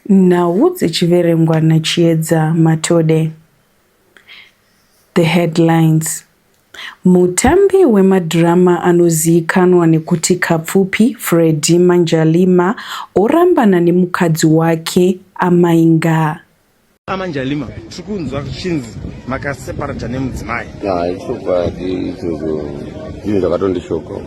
Nhau dzichiverengwa naChiedza Matode. The headlines. Mutambi wemadhirama anozivikanwa nekuti Kapfupi, Freddie Manjalima orambana nemukadzi wake Amainga. Amanjalima tirikunzwa kuchinzi makaseparata nemudzimai. Chokwadi ichocho zvinhu zvakatondishokawo.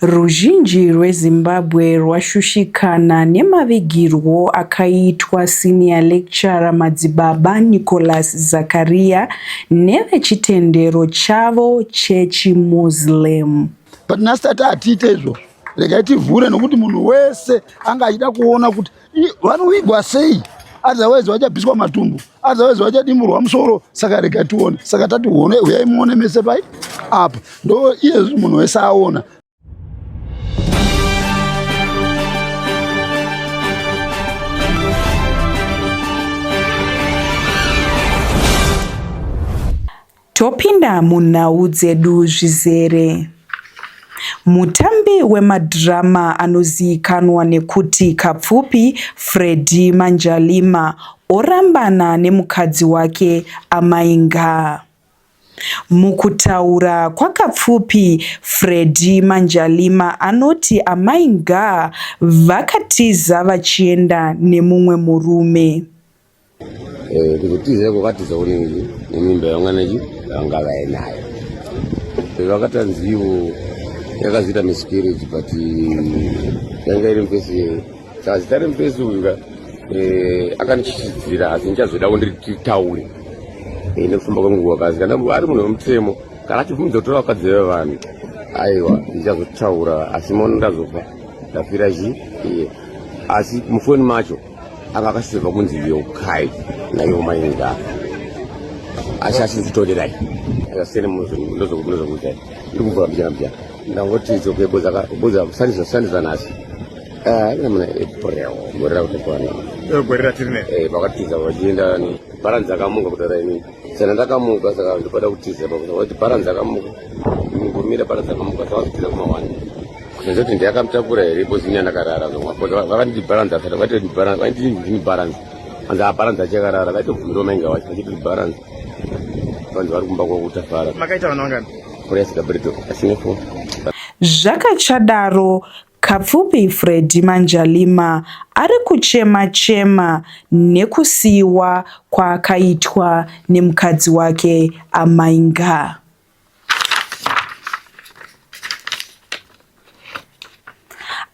Ruzhinji rweZimbabwe rwashushikana nemavigirwo akaitwa senior lecturer Madzibaba Nicholas Zakaria nevechitendero chavo chechiMuslim. But nasitati atiite izvo regai tivhure nokuti munhu wese anga achida kuona kuti vanovigwa sei, otherwise vachabviswa matumbu, otherwise vachadimurwa musoro. Saka regai tione, saka tati uyai muone mese pai apa ndo iyezvi munhu wese aona. Topinda munhau dzedu zvizere. Mutambi wemadhirama anozivikanwa nekuti Kapfupi, Freddie Manjalima orambana nemukadzi wake Amainga. Mukutaura kwaKapfupi, Freddie Manjalima anoti Amainga vakatiza vachienda nemumwe murume. Ndikutiza kwakatiza uningi nemimba yamwanaji yanga vainayo. Vakatanzivo yakazita miscarriage but yanga iri mupesi saka zita remupesi uyu akanichichidzira asi ndichazoda kunditaure nekufamba kwenguva kasi kana ari munhu wemutemo kana achibvunza kutora vakadzi vevanhu aiwa ndichazotaura asi mono ndazofa ndafira asi mufoni macho anga akaseva kunzi yokai nayo Mainga asi asizitolerai akasene ndozokutai ndikubvura mbichana mbichana ndangoti zokueboza sandiza nasi namuna eporewo gorera kutopana Gorera tirine. Pakatiza vachienda bharanzi akamuka kutara ini sana ndakamuka saka ndopada kutiza pakuti bharanzi akamuka ngomira bharanzi akamuka saka kutiza kumawani kuti ndiyakamutakura here pozini yandakarara vakanditi bharanzi asati vaiti bharanzi anzi abharanzi achakarara vaitobvumira Mainga wacho vachiti bharanzi vanhu vari kumba kwakutafara. Makaita vanhu vangani? Kurasika brito asine fo. Zvakachadaro, Kapfupi Freddie Manjalima ari kuchema nekusiyiwa kwaakaitwa nemukadzi wake Amainga.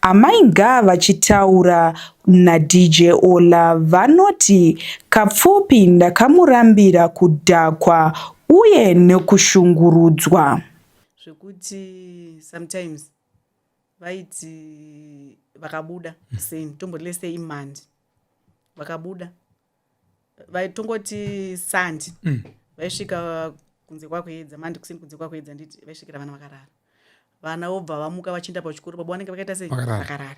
Amainga vachitaura naDJ Ola vanoti Kapfupi ndakamurambira kudhakwa uye nekushungurudzwa. Zvekuti sometimes vaiti vakabuda same tombodilese imhandi vakabuda vaitongoti sandi vaisvika kunze kwakuedza mandi kusini kunze kwakuedza nditi vaisvikira vana vakarara. Vana vobva vamuka vachienda pachikoro baba vanenge vakaita sei vakarara.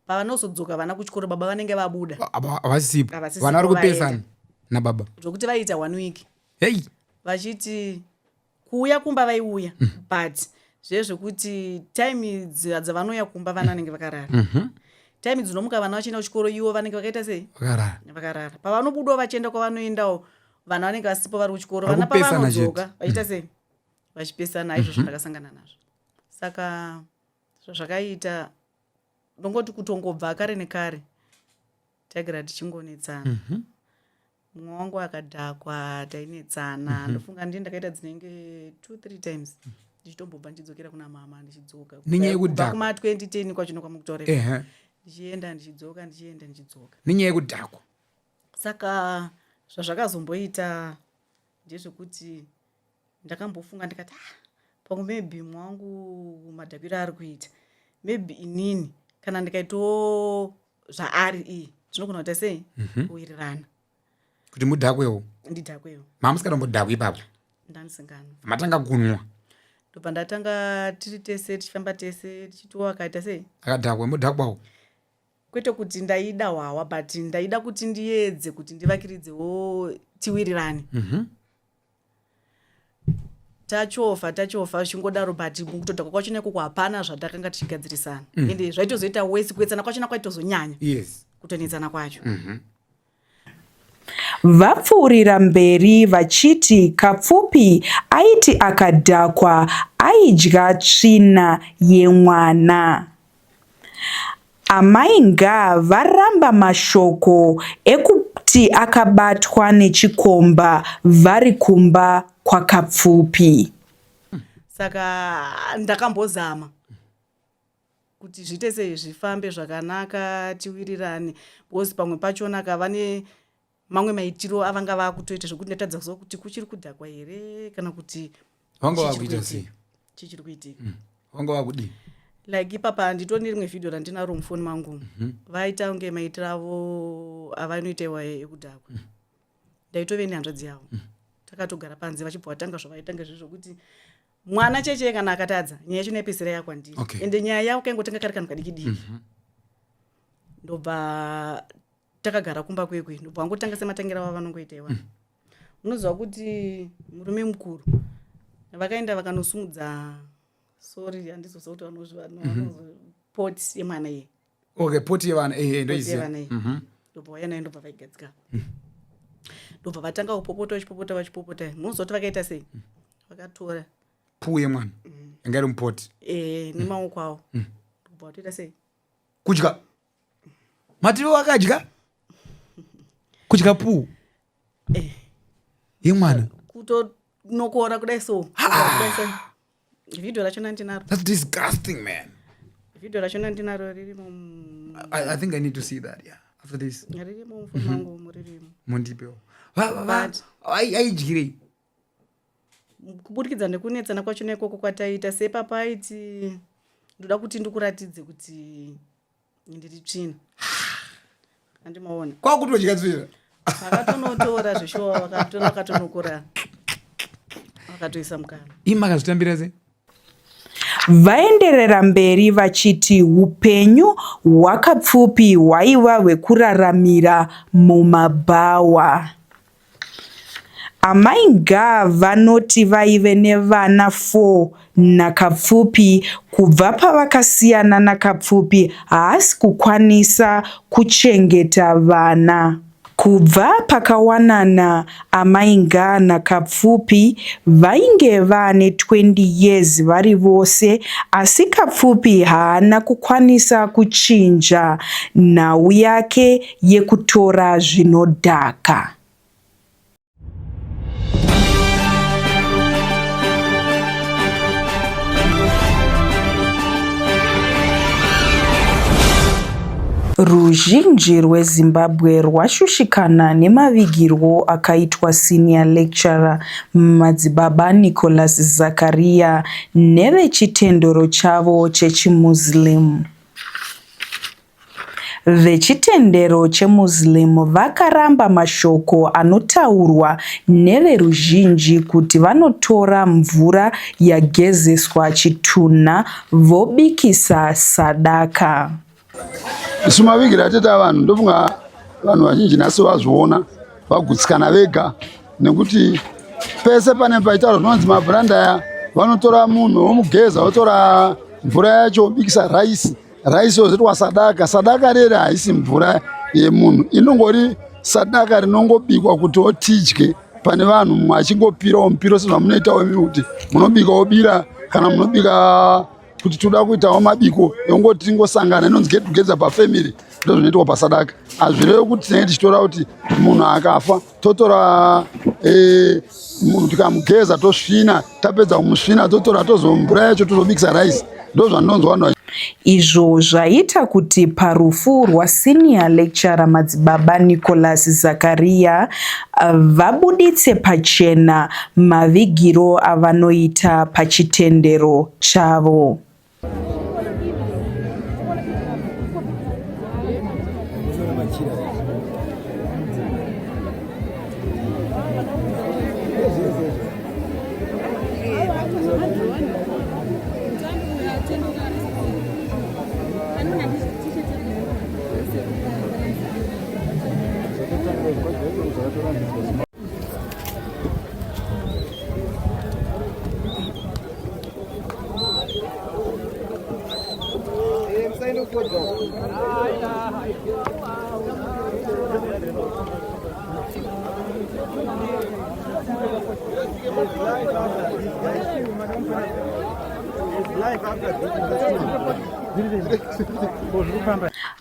Pavanozodzoka vana kuchikoro baba vanenge vabuda havasipo vana vari kupesana nababa zvokuti vaita 1 week hey vachiti kuuya kumba vaiuya but zvezvekuti time dzavanoya kumba vana vanenge vakarara. Time dzinomuka vana vachienda kuchikoro ivo vanenge vakaita sei vakarara. Pavanobudawo vachienda kwavanoendawo vana vanenge vasipo vari kuchikoro vana pavanodzoka vachiita sei vachipesana. Izvozvo ndakasangana nazvo. Saka zvakaita ndongoti kutongobva kare nekare tagara tichingonetsana. Mumwe wangu akadhakwa tainetsana. Ndofunga ndini ndakaita dzinenge 2-3 times ndichitombobva ndichidzokera kuna mama ndichidzoka nenyaya yekudhakwa kuma 2010 kwachino kwamukutaurira ndichienda ndichidzoka ndichienda ndichidzoka nenyaya yekudhakwa. Saka zvazvakazomboita ndezvekuti ndakambofunga ndikati pangu maybe mwangu madhakwiro ari kuita maybe inini kana ndikaitawo zvaari tinogona kuita sei kuwirirana kuti mudhakwewo ndidhakwewo. mamusikatombodhakwa ipapo ndanisingano matanga kunwa ndobva ndatanga tiri tese tichifamba tese tichitiwo akaita sei akadhakwa mudhakwawo kwete kuti ndaida hwawa but ndaida kuti ndiedze kuti ndivakiridzewo tiwirirane. tachofa chingodaro but mukutodhakwa kwachona ikoko hapana zvatakanga tichigadzirisana ende zvaitozoita wesi kuedzana kwachona kwaitozonyanya. yes kutonetsana kwacho. Vapfuurira mberi vachiti Kapfupi aiti akadhakwa aidya tsvina yemwana. Amai Nga varamba mashoko ekuti akabatwa nechikomba vari kumba kwaKapfupi. Saka ndakambozama kuti zviite sei zvifambe zvakanaka tiwirirane, because pamwe pachona akava mamwe maitiro avanga vakutoita zvokuti ndatadza kuziva kuti kuchiri kudhakwa here kana kuti vanga vakuita sei chichiri kuitika. Vanga vakudii? Like ipapa nditoni rimwe vhidhiyo randinaro mufoni mangu, vaita kunge maitiro avo avanoitaiwa ekudhakwa. Ndaitove nehanzvadzi yavo, takatogara panze vachibva vatanga zvavaitanga zvezvokuti mwana cheche kana akatadza nyaya yacho inaipesera yakwandiri, ende nyaya yavo kaingotanga kari kanhu kadiki. Ndobva takagara kumba kwekwe, ndobva vangotanga sematangira avo vanongoitaiwa. Unoziva kuti murume mukuru vakaenda vakanosumudza handizoziva kuti vanozviva poti yemwana iye. Poti yevana ndoiziva. Ndobva vauya nayo ndobva vaigadzika. Ndobva vatanga kupopota vachipopota. Munoziva kuti vakaita sei? Vakatora puu yemwana anga iri mupoti nemaoko avo. Ndobva vatoita sei? Kudya matiro wakadya kudya puu yemwana kutonokora kudai so. Vhidhiyo rachona ndinaro. That's disgusting, man. Vhidhiyo rachona ndinaro ririmo. I think I need to see that, yeah, after this. Ririmo mufoni mangu muririmo. Mundipewo. Aidyirei? Kuburikidza nekunetsana kwachona ikoko kwataita, sepapa aiti ndoda kuti ndikuratidze kuti ndiri tsvina. Andimaona. Kwakutodya tsvina? Vakatonotora zveshuwa vakatora vakatonokora. Vakatoisa mukana. Imakazvitambira sei? Vaenderera mberi vachiti upenyu hwaKapfupi hwaiva hwekuraramira mumabhawa. Amai Nga vanoti vaive nevana 4 naKapfupi. Kubva pavakasiyana naKapfupi haasi kukwanisa kuchengeta vana. Kubva pakawanana Amai Nga naKapfupi vainge vane 20 years vari vose, asi Kapfupi haana kukwanisa kuchinja nhau yake yekutora zvinodhaka. Ruzhinji rweZimbabwe rwashushikana nemavigirwo akaitwa senior lecturer Madzibaba Nicholas Zakaria nevechitendero chavo chechiMuslim. Vechitendero cheMuslim vakaramba mashoko anotaurwa neveruzhinji kuti vanotora mvura yagezeswa chitunha vobikisa sadaka. Isu mavigira ateta vanhu ndofunga vanhu vazhinji nhasi vazviona vagutsikana vega, nekuti pese pane paitaurwa zvinonzi mabhuranda aya vanotora munhu vomugeza votora mvura yacho vobikisa raisi yozoitwa sadaka rere haisi mvura yemunhu, inongori sadaka rinongobikwa kuti tidye pane vanhu mwachingopirawo mupiro sezvamunoitawo kuti munobika wobira kana munobika kuti toda kuitawo mabiko yongoti tingosangana inonzi get together pafamily, ndo zvinoitwa pasadaka. Hazvirevi kuti tinenge tichitora kuti munhu akafa totora munhu tikamugeza tosvina, tapedza kumusvina totora tozomvura yacho tozobikisa raisi, ndo zvandinonzwa vanhu. Izvo zvaita kuti parufu rwasenior lecturer Madzibaba Nicholas Zakaria vabuditse pachena mavigiro avanoita pachitendero chavo.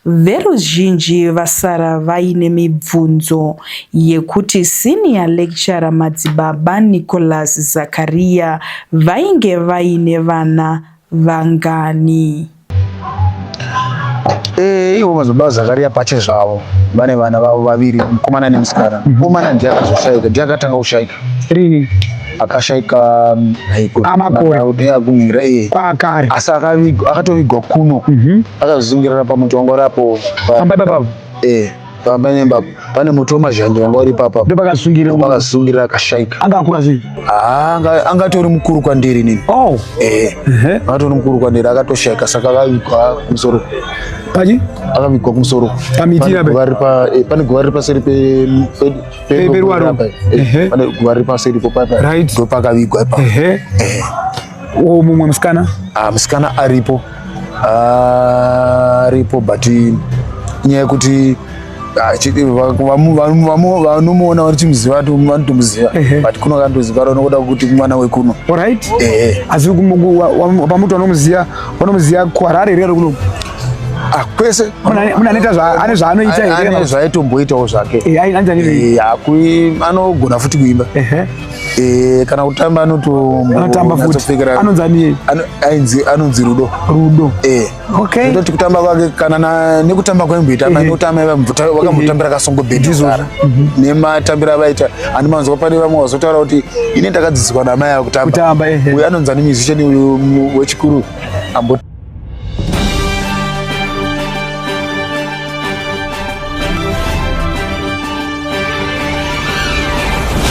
Veruzhinji vasara vaine mibvunzo yekuti senior lecturer Madzibaba Nicholas Zakaria vainge vaine vana vangani. Ivo Madzibaba Zakaria pache zvavo vane vana vavo vaviri, mukomana nemusikana. Mukomana ndiye akazoshaika, ndiye akatanga kushaika. Akashaika amakore agumira pakare, asi akatovigwa kuno, akazungirira pamuti wanga uripo pamba nemba pane muti wemazhanje wanga uri papa, pakasungirira akashaika. Angakura sei? Angatori mukuru kwandiri nini. Angatori mukuru kwandiri, akatoshaika saka akavigwa kumusoro. Akavigwa kumusoro pane guva riri paseri peruwaro, pane guva riri paseri ndo pakavigwa ipapo. Mumwe musikana? Musikana aripo but nyaya yekuti vanomuona vanomuziva but kuno kandoziva nokuda kuti mwana wekuno. Asi pamuti vanomuziva kuHarare here kuno kwese ane zvaanoita ane zvaitomboitawo zvake. Anogona futi kuimba kana kutamba anonzi Rudo. Ndoti kutamba kwake kana nekutamba kwaimboitamba vakamutambira kasongobhedhi nematambira avaita. Andimanzwa pane vamwe vazotaura kuti ine ndakadzidziswa namai akutamba. Uyu anonzi ani musician uyu wechikuru.